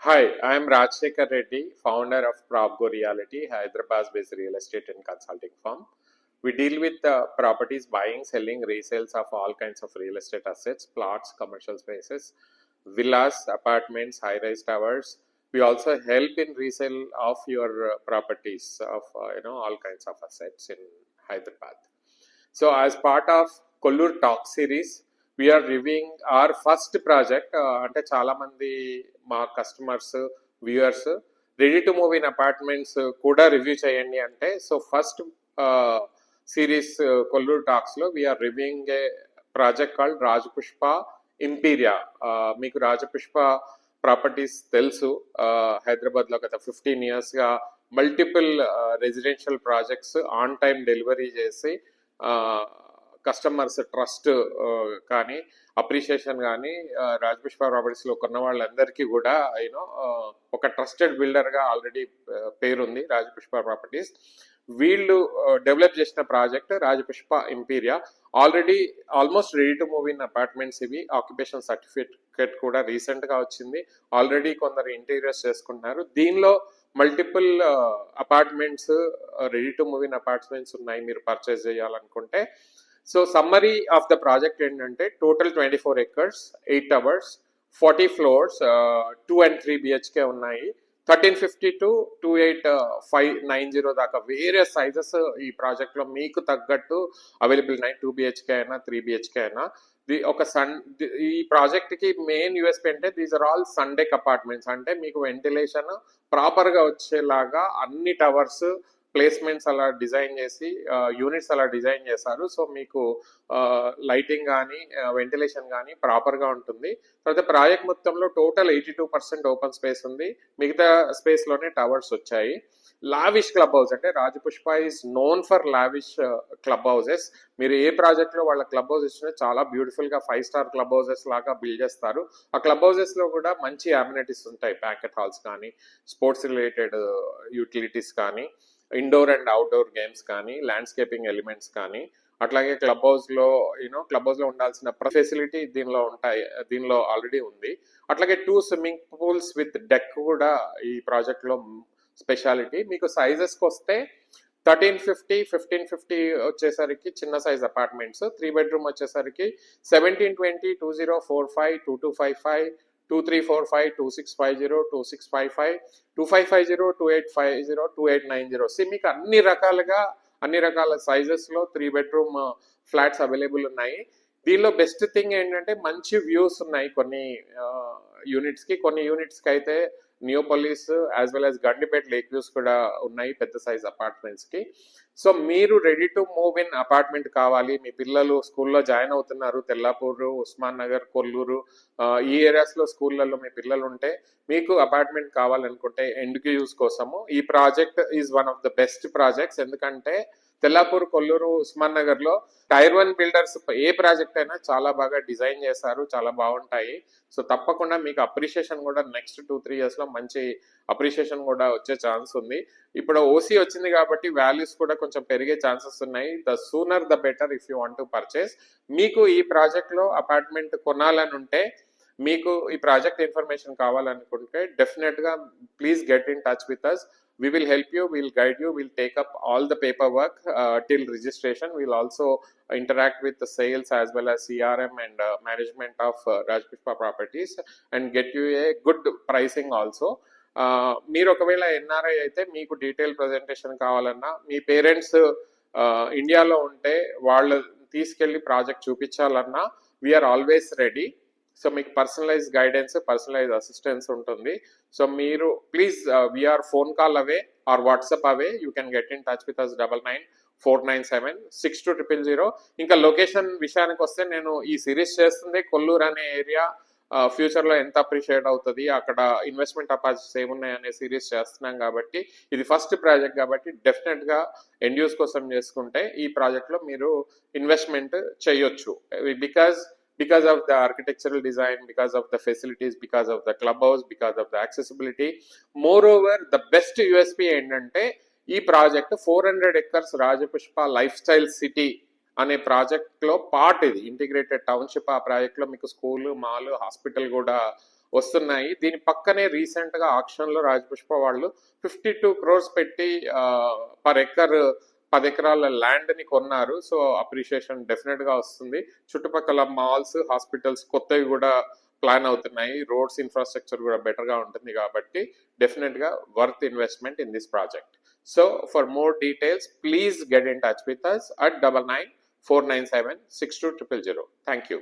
Hi, I am Rajsekhar Reddy, founder of PropGo Reality, Hyderabad-based real estate and consulting firm. We deal with properties buying, selling, resales of all kinds of real estate assets, plots, commercial spaces, villas, apartments, high-rise towers. We also help in resale of your properties of all kinds of assets in Hyderabad. So, as part of Kollur Talk series, we are reviewing our first project. అంటే చాలా మంది మా customers viewers ready to move in apartments కూడా review చేయండి అంటే so first series Kolluru talks లో we are reviewing a project called Rajapushpa Imperia. మీకు Rajapushpa properties తెలుసు, హైదరాబాద్ లో గత 15 years గా multiple residential projects on time delivery చేసి కస్టమర్స్ ట్రస్ట్ కానీ అప్రిషియేషన్ కానీ రాజపుష్ప ప్రాపర్టీస్లో కొన్న వాళ్ళందరికీ కూడా ఒక ట్రస్టెడ్ బిల్డర్గా ఆల్రెడీ పేరుంది రాజపుష్ప ప్రాపర్టీస్. వీళ్ళు డెవలప్ చేసిన project Rajapushpa Imperia. Already almost ready to move in apartments ఇవి. ఆక్యుపేషన్ సర్టిఫికేట్ కూడా రీసెంట్గా వచ్చింది. ఆల్రెడీ కొందరు ఇంటీరియర్స్ చేసుకుంటున్నారు. దీనిలో multiple apartments ready to move in apartments ఉన్నాయి మీరు పర్చేస్ చేయాలనుకుంటే. So summary of the project ఏంటంటే total 24 acres, 8 towers, 40 floors, 2 and 3 BHK ఉన్నాయి. 1350 to 28590 దాకా వేరియస్ సైజెస్ ఈ ప్రాజెక్ట్లో మీకు తగ్గట్టు అవైలబుల్ ఉన్నాయి. 2 BHK అయినా 3 BHK అయినా. ఒక ఈ ప్రాజెక్ట్ కి మెయిన్ యూఎస్పీ అంటే దీస్ ఆర్ ఆల్ సన్డెక్ అపార్ట్మెంట్స్. అంటే మీకు వెంటిలేషన్ ప్రాపర్గా వచ్చేలాగా అన్ని టవర్స్ ప్లేస్మెంట్స్ అలా డిజైన్ చేసి యూనిట్స్ అలా డిజైన్ చేశారు. సో మీకు లైటింగ్ కానీ వెంటిలేషన్ కానీ ప్రాపర్గా ఉంటుంది. తర్వాత ప్రాజెక్ట్ మొత్తంలో టోటల్ 82% ఓపెన్ స్పేస్ ఉంది. మిగతా స్పేస్లోనే టవర్స్ వచ్చాయి. లావిష్ క్లబ్ హౌస్ అంటే Rajapushpa is known for lavish club houses. మీరు ఏ ప్రాజెక్ట్లో వాళ్ళ క్లబ్ హౌస్ ఇచ్చినా చాలా బ్యూటిఫుల్గా 5-star క్లబ్ హౌసెస్ లాగా బిల్డ్ చేస్తారు. ఆ క్లబ్ హౌసెస్లో కూడా మంచి అమ్యూనిటీస్ ఉంటాయి. బ్యాంకెట్ హాల్స్ కానీ, స్పోర్ట్స్ రిలేటెడ్ యూటిలిటీస్ కానీ, ఇండోర్ అండ్ అవుట్డోర్ గేమ్స్ కానీ, ల్యాండ్స్కేపింగ్ ఎలిమెంట్స్ కానీ, అట్లాగే క్లబ్ హౌస్లో ఉండాల్సిన ఫెసిలిటీ దీనిలో ఆల్రెడీ ఉంది. అట్లాగే 2 swimming pools విత్ డెక్ కూడా ఈ ప్రాజెక్ట్లో స్పెషాలిటీ. మీకు సైజెస్కి వస్తే 1350, 1550 వచ్చేసరికి చిన్న సైజ్ అపార్ట్మెంట్స్. 3 bedroom వచ్చేసరికి 1720, 2045, 2255, 2345, 2650, 2655, 2550, 2850, 2890. మీకు అన్ని రకాల సైజెస్లో 3 bedroom ఫ్లాట్స్ అవైలబుల్ ఉన్నాయి. దీనిలో బెస్ట్ థింగ్ ఏంటంటే మంచి వ్యూస్ ఉన్నాయి కొన్ని యూనిట్స్కి అయితే Neopolis as well as Gandipet lake views కూడా ఉన్నాయి పెద్ద సైజ్ అపార్ట్మెంట్స్కి. సో మీరు ready to move in apartment కావాలి, మీ పిల్లలు స్కూల్లో జాయిన్ అవుతున్నారు, తెల్లాపూర్, ఉస్మాన్ నగర్, కొల్లూరు ఈ ఏరియాస్లో స్కూళ్ళల్లో మీ పిల్లలు ఉంటే మీకు అపార్ట్మెంట్ కావాలనుకుంటే ఎండ్ యూస్ కోసము ఈ project is one of the best projects. ఎందుకంటే తెల్లాపూర్, కొల్లూరు, ఉస్మాన్ నగర్లో టైర్ 1 బిల్డర్స్ ఏ ప్రాజెక్ట్ అయినా చాలా బాగా డిజైన్ చేశారు, చాలా బాగుంటాయి. సో తప్పకుండా మీకు అప్రిషియేషన్ కూడా నెక్స్ట్ 2-3 yearsలో మంచి అప్రిషియేషన్ కూడా వచ్చే ఛాన్స్ ఉంది. ఇప్పుడు ఓసీ వచ్చింది కాబట్టి వాల్యూస్ కూడా కొంచెం పెరిగే ఛాన్సెస్ ఉన్నాయి. The sooner the better if you want to purchase. మీకు ఈ ప్రాజెక్ట్లో అపార్ట్మెంట్ కొనాలని ఉంటే, మీకు ఈ ప్రాజెక్ట్ ఇన్ఫర్మేషన్ కావాలనుకుంటే డెఫినెట్గా please get in touch with us. We will help you, we'll guide you, we'll take up all the paperwork till registration. We'll also interact with the sales as well as CRM and management of Rajpushpa Properties and get you a good pricing also. మీరు ఒకవేళ NRI అయితే మీకు detail presentation కావాలన్నా, మీ parents ఇండియాలో ఉంటే వాళ్ళు తీసుకెళ్ళి project చూపించాలన్నా వీఆర్ ఆల్వేస్ రెడీ. సో మీకు పర్సనలైజ్ గైడెన్స్, పర్సనలైజ్ అసిస్టెన్స్ ఉంటుంది. సో మీరు please we're phone call away or WhatsApp away. You can get in touch with us 9994976200. ఇంకా లొకేషన్ విషయానికి వస్తే, నేను ఈ సిరీస్ చేస్తుంది కొల్లూరు అనే ఏరియా. ఫ్యూచర్లో ఎంత అప్రిషియేట్ అవుతుంది, అక్కడ ఇన్వెస్ట్మెంట్ అపార్చునిటీస్ ఏమున్నాయి అనే సిరీస్ చేస్తున్నాం కాబట్టి ఇది ఫస్ట్ ప్రాజెక్ట్ కాబట్టి డెఫినెట్గా ఎండ్ యూస్ కోసం చేసుకుంటే ఈ ప్రాజెక్ట్లో మీరు ఇన్వెస్ట్మెంట్ చేయొచ్చు. because of the architectural design, because of the facilities, because of the clubhouse, because of the accessibility. Moreover, the best USP ఏంటంటే ఈ project 400 acres Rajapushpa life style city అనే ప్రాజెక్ట్లో పార్ట్ ఇది ఇంటిగ్రేటెడ్ టౌన్షిప్. ఆ ప్రాజెక్ట్లో మీకు స్కూల్, మాల్, హాస్పిటల్ కూడా వస్తున్నాయి. దీని పక్కనే రీసెంట్ గా ఆక్షన్ లో రాజపుష్ప వాళ్ళు 52 crores పెట్టి పర్ ఎకర్ 10 ఎకరాల ల్యాండ్ ని కొన్నారు. సో అప్రిషియేషన్ డెఫినెట్ గా వస్తుంది. చుట్టుపక్కల మాల్స్, హాస్పిటల్స్ కొత్తవి కూడా ప్లాన్ అవుతున్నాయి. రోడ్స్ ఇన్ఫ్రాస్ట్రక్చర్ కూడా బెటర్ గా ఉంటుంది కాబట్టి డెఫినెట్ గా worth investment in this project. So for more details please get in touch with us at 9949762000. Thank you.